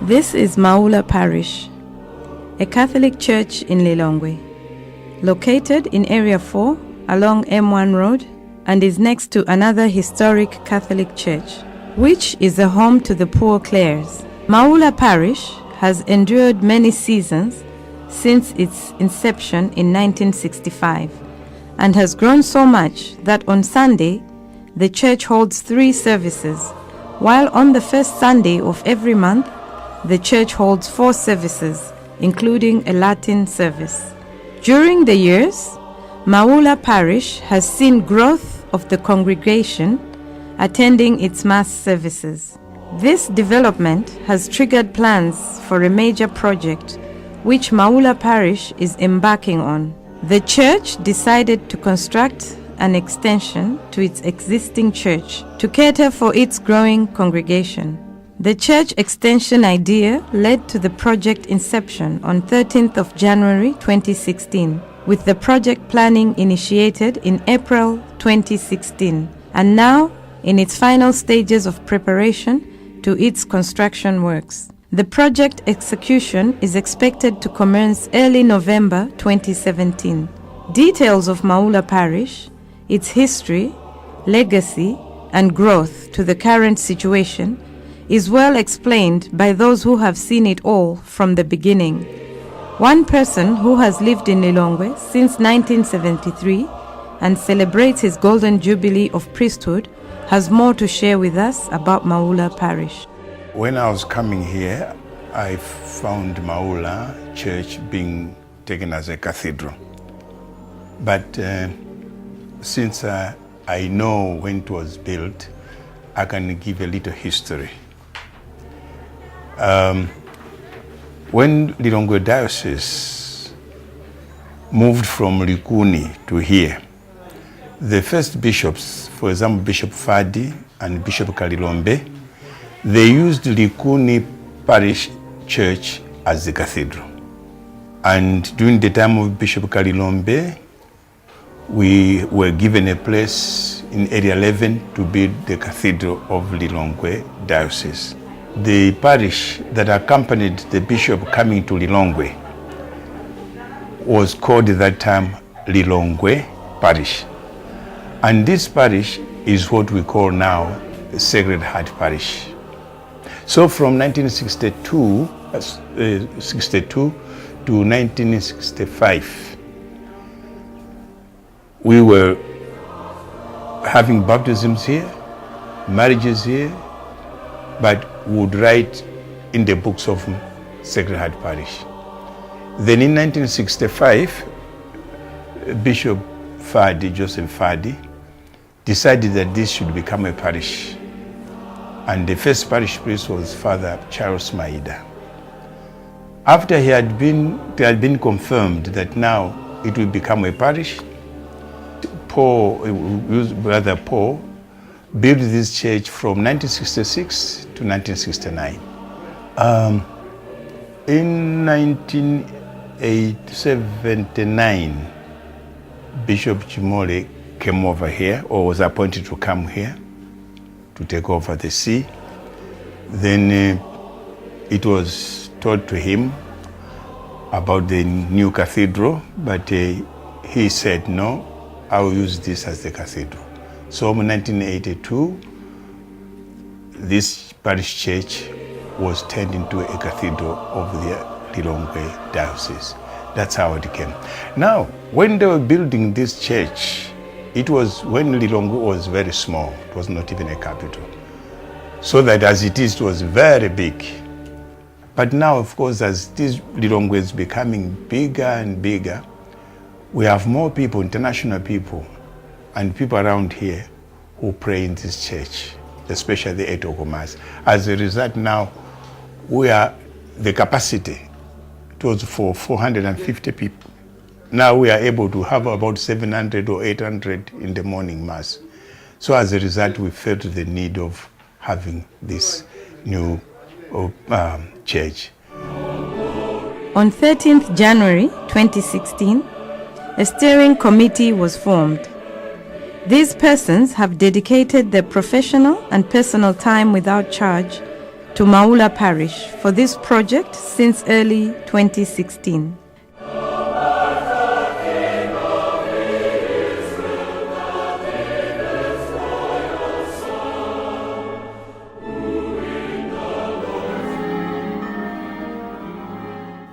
This is Maula Parish, a Catholic church in Lilongwe, located in Area 4 along M1 Road, and is next to another historic Catholic church, which is a home to the Poor Clares. Maula Parish has endured many seasons since its inception in 1965, and has grown so much that on Sunday, the church holds 3 services, while on the first Sunday of every month, the church holds 4 services, including a Latin service. During the years, Maula Parish has seen growth of the congregation attending its mass services. This development has triggered plans for a major project which Maula Parish is embarking on. The church decided to construct an extension to its existing church to cater for its growing congregation. The church extension idea led to the project inception on 13th of January 2016, with the project planning initiated in April 2016, and now in its final stages of preparation to its construction works. The project execution is expected to commence early November 2017. Details of Maula Parish, its history, legacy, and growth to the current situation is well explained by those who have seen it all from the beginning. One person who has lived in Lilongwe since 1973 and celebrates his golden jubilee of priesthood has more to share with us about Maula Parish. When I was coming here, I found Maula Church being taken as a cathedral. But since I know when it was built, I can give a little history. When Lilongwe Diocese moved from Likuni to here, the first bishops, for example, Bishop Fadi and Bishop Kalilombe, they used Likuni Parish Church as the cathedral. And during the time of Bishop Kalilombe, we were given a place in Area 11 to build the Cathedral of Lilongwe Diocese. The parish that accompanied the bishop coming to Lilongwe was called at that time Lilongwe Parish. And this parish is what we call now Sacred Heart Parish. So from 1962 to 1965, we were having baptisms here, marriages here, but would write in the books of Sacred Heart Parish. Then in 1965, Bishop Fadi, Joseph Fadi, decided that this should become a parish. And the first parish priest was Father Charles Maida. After it had been confirmed that now it will become a parish, Brother Paul built this church from 1966 to 1969. In 1979, Bishop Chimwemwe came over here, or was appointed to come here to take over the see. Then it was told to him about the new cathedral, but he said, no, I will use this as the cathedral. So in 1982, this parish church was turned into a cathedral of the Lilongwe Diocese. That's how it came. Now, when they were building this church, it was when Lilongwe was very small. It was not even a capital. So that as it is, it was very big. But now, of course, as this Lilongwe is becoming bigger and bigger, we have more people, international people, and people around here who pray in this church, especially the 8 Mass. As a result, now the capacity, it was for 450 people. Now we are able to have about 700 or 800 in the morning Mass. So as a result, we felt the need of having this new church. On 13th January 2016, a steering committee was formed. These persons have dedicated their professional and personal time without charge to Maula Parish for this project since early 2016.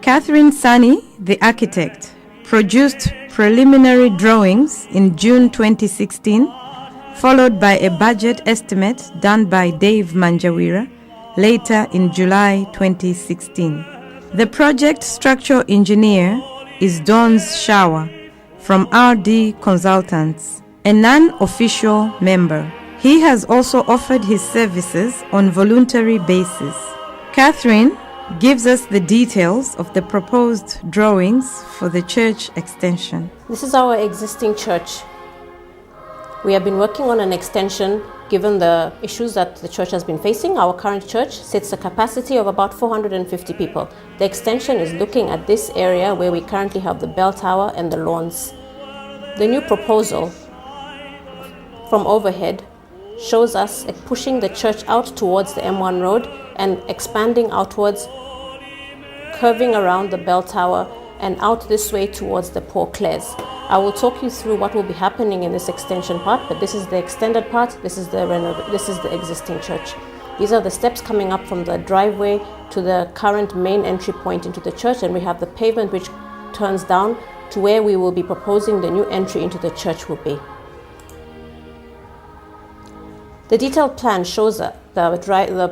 Catherine Sani, the architect, produced preliminary drawings in June 2016, followed by a budget estimate done by Dave Manjawira later in July 2016. The project structural engineer is Don's Shower from RD Consultants, a non-official member. He has also offered his services on voluntary basis. Catherine gives us the details of the proposed drawings for the church extension. This is our existing church. We have been working on an extension given the issues that the church has been facing. Our current church sits a capacity of about 450 people. The extension is looking at this area where we currently have the bell tower and the lawns. The new proposal from overhead shows us pushing the church out towards the M1 road and expanding outwards, curving around the bell tower and out this way towards the Poor Clares. I will talk you through what will be happening in this extension part, but this is the extended part, this is the existing church. These are the steps coming up from the driveway to the current main entry point into the church, and we have the pavement which turns down to where we will be proposing the new entry into the church will be. The detailed plan shows the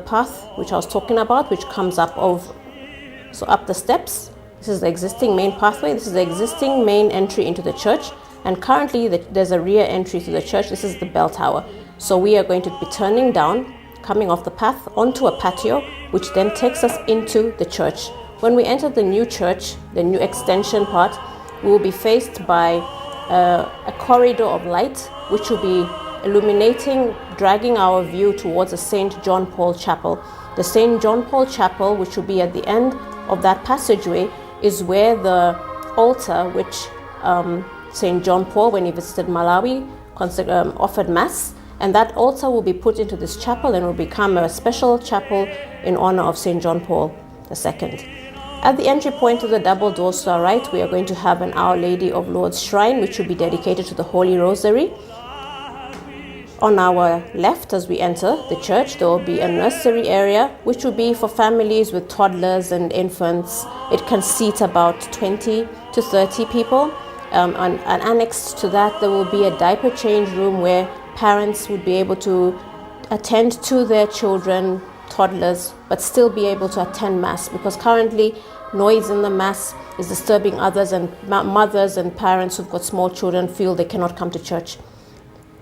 path which I was talking about, which comes up up the steps. This is the existing main pathway. This is the existing main entry into the church. And currently there's a rear entry to the church. This is the bell tower. So we are going to be turning down, coming off the path onto a patio, which then takes us into the church. When we enter the new church, the new extension part, we will be faced by a corridor of light, which will be illuminating, dragging our view towards the St. John Paul Chapel. The St. John Paul Chapel, which will be at the end of that passageway, is where the altar which St. John Paul, when he visited Malawi, offered Mass, and that altar will be put into this chapel and will become a special chapel in honor of St. John Paul II. At the entry point to the double doors to our right, we are going to have an Our Lady of Lourdes shrine, which will be dedicated to the Holy Rosary. On our left, as we enter the church, there will be a nursery area, which will be for families with toddlers and infants. It can seat about 20 to 30 people. And annexed to that, there will be a diaper change room where parents would be able to attend to their children, toddlers, but still be able to attend Mass, because currently noise in the Mass is disturbing others, and mothers and parents who've got small children feel they cannot come to church.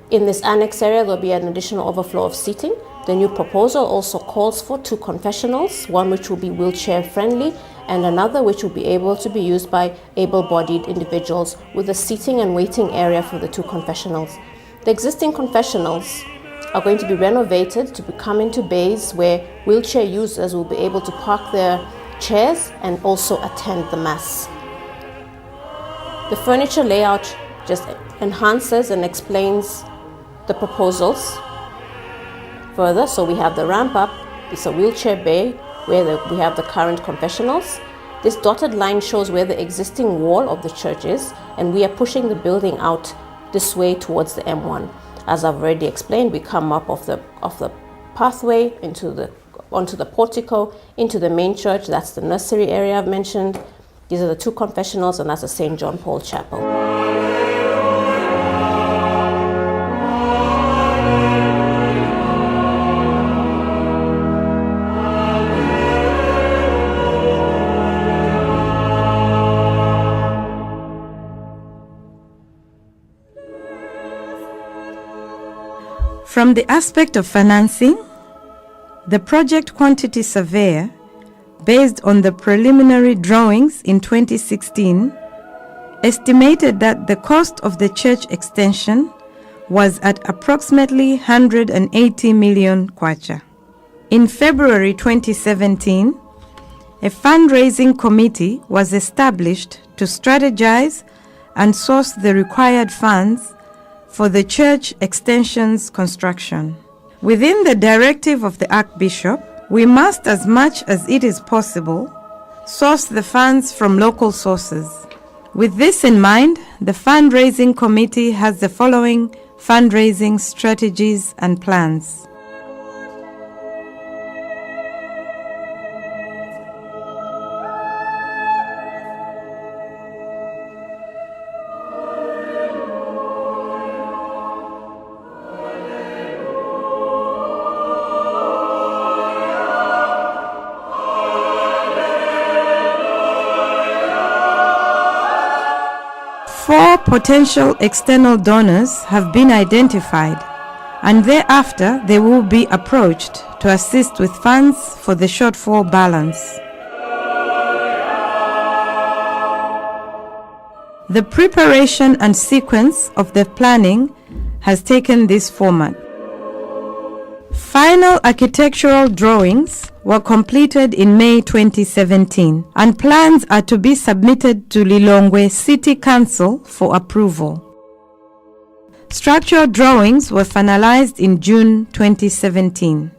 In this annex area, there will be an additional overflow of seating. The new proposal also calls for 2 confessionals, one which will be wheelchair friendly and another which will be able to be used by able-bodied individuals, with a seating and waiting area for the 2 confessionals. The existing confessionals are going to be renovated to become into bays where wheelchair users will be able to park their chairs and also attend the Mass. The furniture layout just enhances and explains the proposals further. So we have the ramp up, it's a wheelchair bay where we have the current confessionals. This dotted line shows where the existing wall of the church is, and we are pushing the building out this way towards the M1. As I've already explained, we come up off the pathway onto the portico into the main church. That's the nursery area I've mentioned. These are the 2 confessionals, and that's the St. John Paul Chapel. From the aspect of financing, the project quantity surveyor, based on the preliminary drawings in 2016, estimated that the cost of the church extension was at approximately 180 million kwacha. In February 2017, a fundraising committee was established to strategize and source the required funds for the church extension's construction. Within the directive of the Archbishop, We must, as much as it is possible, source the funds from local sources. With this in mind, the fundraising committee has the following fundraising strategies and plans. Four potential external donors have been identified, and thereafter they will be approached to assist with funds for the shortfall balance. The preparation and sequence of the planning has taken this format. Final architectural drawings were completed in May 2017, and plans are to be submitted to Lilongwe City Council for approval. Structural drawings were finalized in June 2017.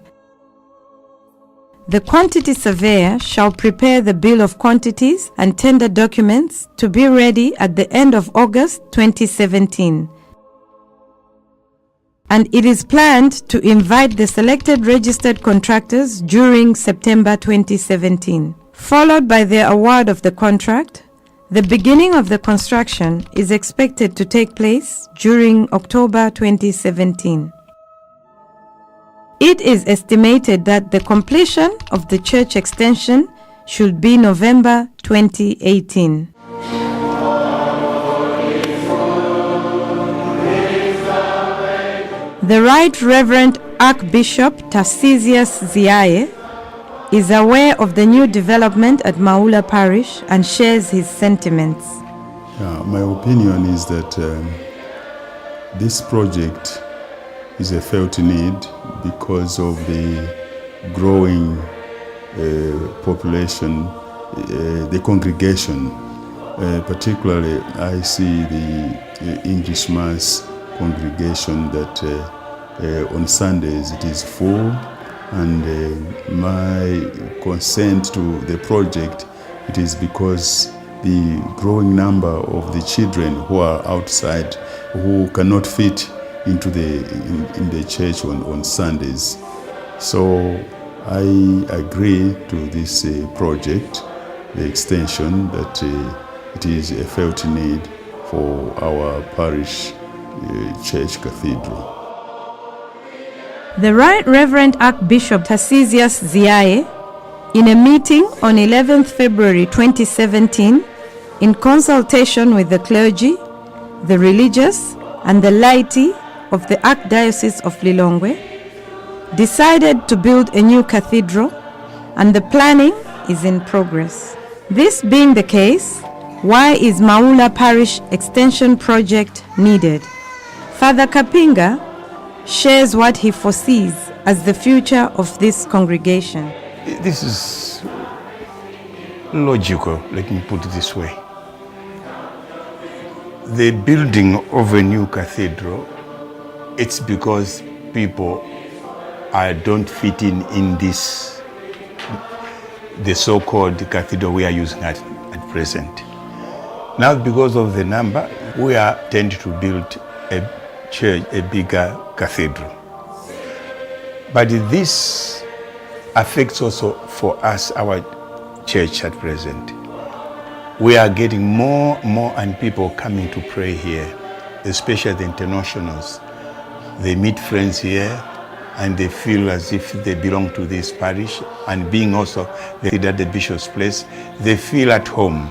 The quantity surveyor shall prepare the bill of quantities and tender documents to be ready at the end of August 2017. And it is planned to invite the selected registered contractors during September 2017. Followed by the award of the contract, the beginning of the construction is expected to take place during October 2017. It is estimated that the completion of the church extension should be November 2018. The Right Reverend Archbishop Tarcisius Ziaye is aware of the new development at Maula Parish and shares his sentiments. My opinion is that this project is a felt need because of the growing population, the congregation. Particularly, I see the English Mass congregation that on Sundays it is full, and my consent to the project, it is because the growing number of the children who are outside, who cannot fit into in the church on Sundays. So I agree to this project, the extension, that it is a felt need for our parish church cathedral. The Right Reverend Archbishop Tarcisius Ziaye, in a meeting on 11th February 2017, in consultation with the clergy, the religious, and the laity of the Archdiocese of Lilongwe, decided to build a new cathedral, and the planning is in progress. This being the case, why is Maula Parish Extension Project needed? Father Kapinga shares what he foresees as the future of this congregation. This is logical, let me put it this way. The building of a new cathedral, it's because people don't fit in this, the so-called cathedral we are using at present. Now, because of the number, we are tending to build a church, a bigger cathedral. But this affects also for us, our church at present. We are getting more and people coming to pray here, especially the internationals. They meet friends here and they feel as if they belong to this parish, and being also at the bishop's place, they feel at home.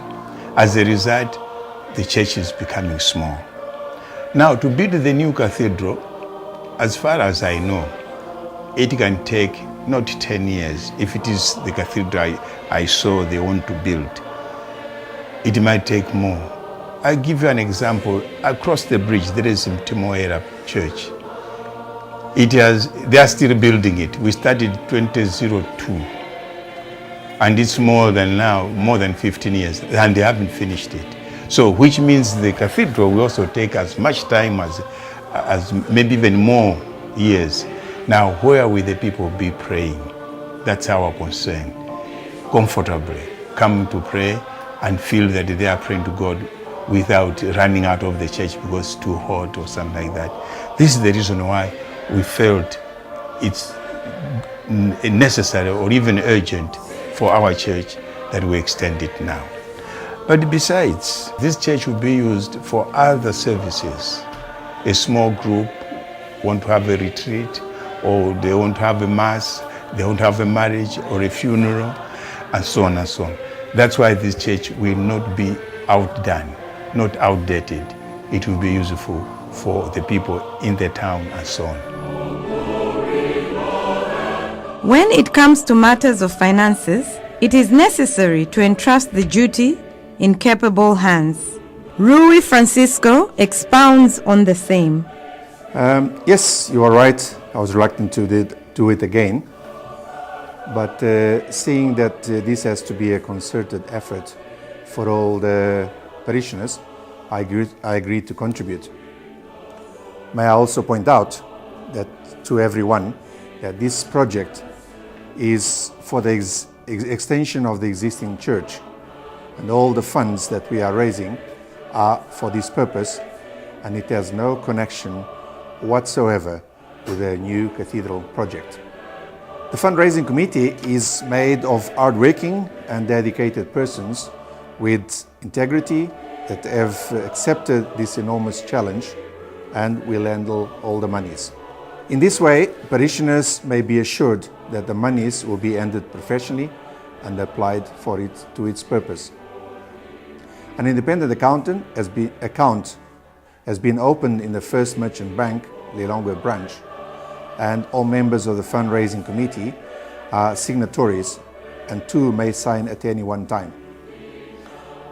As a result, the church is becoming small. Now, to build the new cathedral, as far as I know, it can take not 10 years. If it is the cathedral I saw they want to build, it might take more. I'll give you an example. Across the bridge, there is Chimwemwe Church. They are still building it. We started 2002, and it's more than 15 years, and they haven't finished it. So, which means the cathedral will also take as much time as maybe even more years. Now, where will the people be praying? That's our concern. Comfortably come to pray and feel that they are praying to God without running out of the church because it's too hot or something like that. This is the reason why we felt it's necessary or even urgent for our church that we extend it now. But besides, this church will be used for other services. A small group want to have a retreat, or they want to have a mass, they want to have a marriage or a funeral, and so on and so on. That's why this church will not be outdone, not outdated. It will be useful for the people in the town and so on. When it comes to matters of finances, it is necessary to entrust the duty in capable hands. Rui Francisco expounds on the same. Yes, you are right. I was reluctant to do it again. But seeing that this has to be a concerted effort for all the parishioners, I agreed to contribute. May I also point out that to everyone that this project is for the extension of the existing church, and all the funds that we are raising are for this purpose, and it has no connection whatsoever with a new cathedral project. The fundraising committee is made of hardworking and dedicated persons with integrity that have accepted this enormous challenge and will handle all the monies. In this way, parishioners may be assured that the monies will be handled professionally and applied to its purpose. An independent account has been opened in the First Merchant Bank, Lilongwe branch, and all members of the fundraising committee are signatories, and 2 may sign at any one time.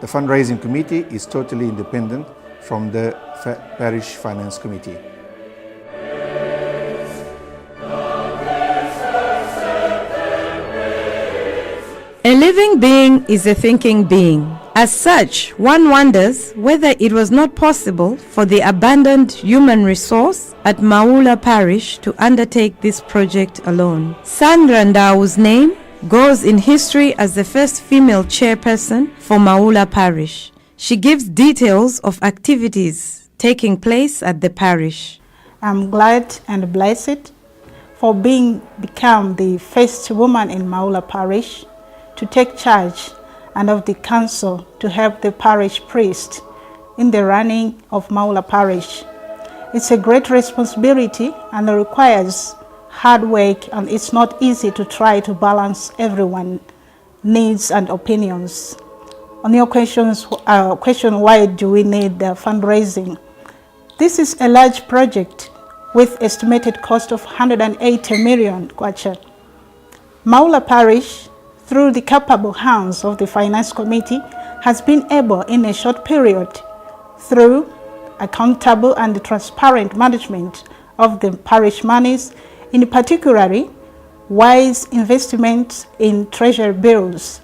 The fundraising committee is totally independent from the parish finance committee. A living being is a thinking being. As such, one wonders whether it was not possible for the abundant human resource at Maula Parish to undertake this project alone. Sandra Ndau's name goes in history as the first female chairperson for Maula Parish. She gives details of activities taking place at the parish. I'm glad and blessed for become the first woman in Maula Parish to take charge and of the council to help the parish priest in the running of Maula Parish. It's a great responsibility and it requires hard work, and it's not easy to try to balance everyone's needs and opinions. On your question why do we need the fundraising? This is a large project with estimated cost of 180 million kwacha. Maula Parish, through the capable hands of the Finance Committee, has been able in a short period, through accountable and transparent management of the parish monies, in particularly wise investment in treasury bills,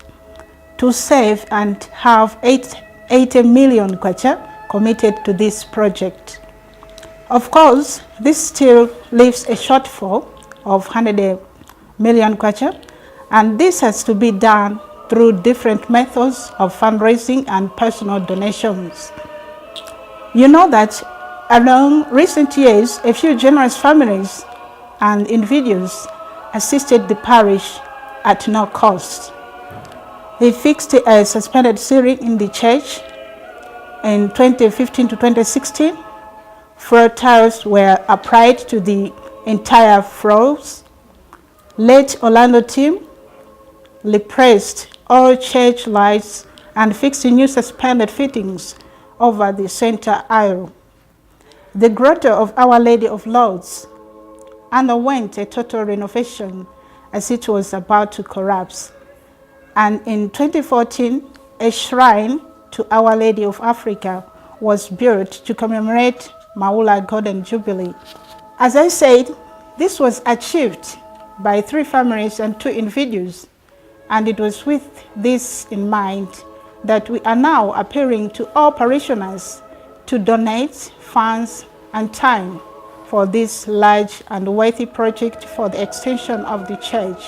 to save and have 80 million kwacha committed to this project. Of course, this still leaves a shortfall of 100 million kwacha, and this has to be done through different methods of fundraising and personal donations. You know that along recent years, a few generous families and individuals assisted the parish at no cost. They fixed a suspended ceiling in the church in 2015 to 2016. Floor tiles were applied to the entire floors. Late Orlando team replaced all church lights and fixed new suspended fittings over the center aisle. The grotto of Our Lady of Lourdes underwent a total renovation as it was about to collapse. And in 2014, a shrine to Our Lady of Africa was built to commemorate Maula Golden Jubilee. As I said, this was achieved by 3 families and 2 individuals, and it was with this in mind that we are now appealing to all parishioners to donate funds and time for this large and worthy project for the extension of the church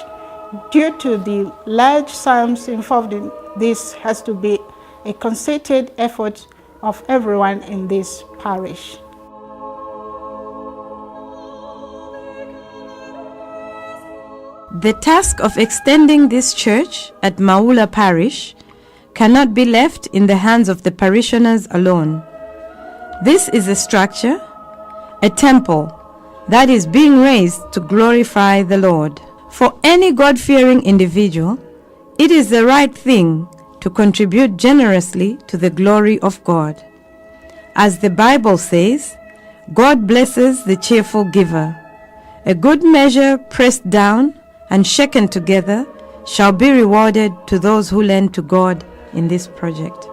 Due to the large sums involved in this, has to be a concerted effort of everyone in this parish. The task of extending this church at Maula Parish cannot be left in the hands of the parishioners alone. This is a structure, a temple, that is being raised to glorify the Lord. For any God-fearing individual, it is the right thing to contribute generously to the glory of God. As the Bible says, God blesses the cheerful giver. A good measure pressed down and shaken together shall be rewarded to those who lend to God in this project.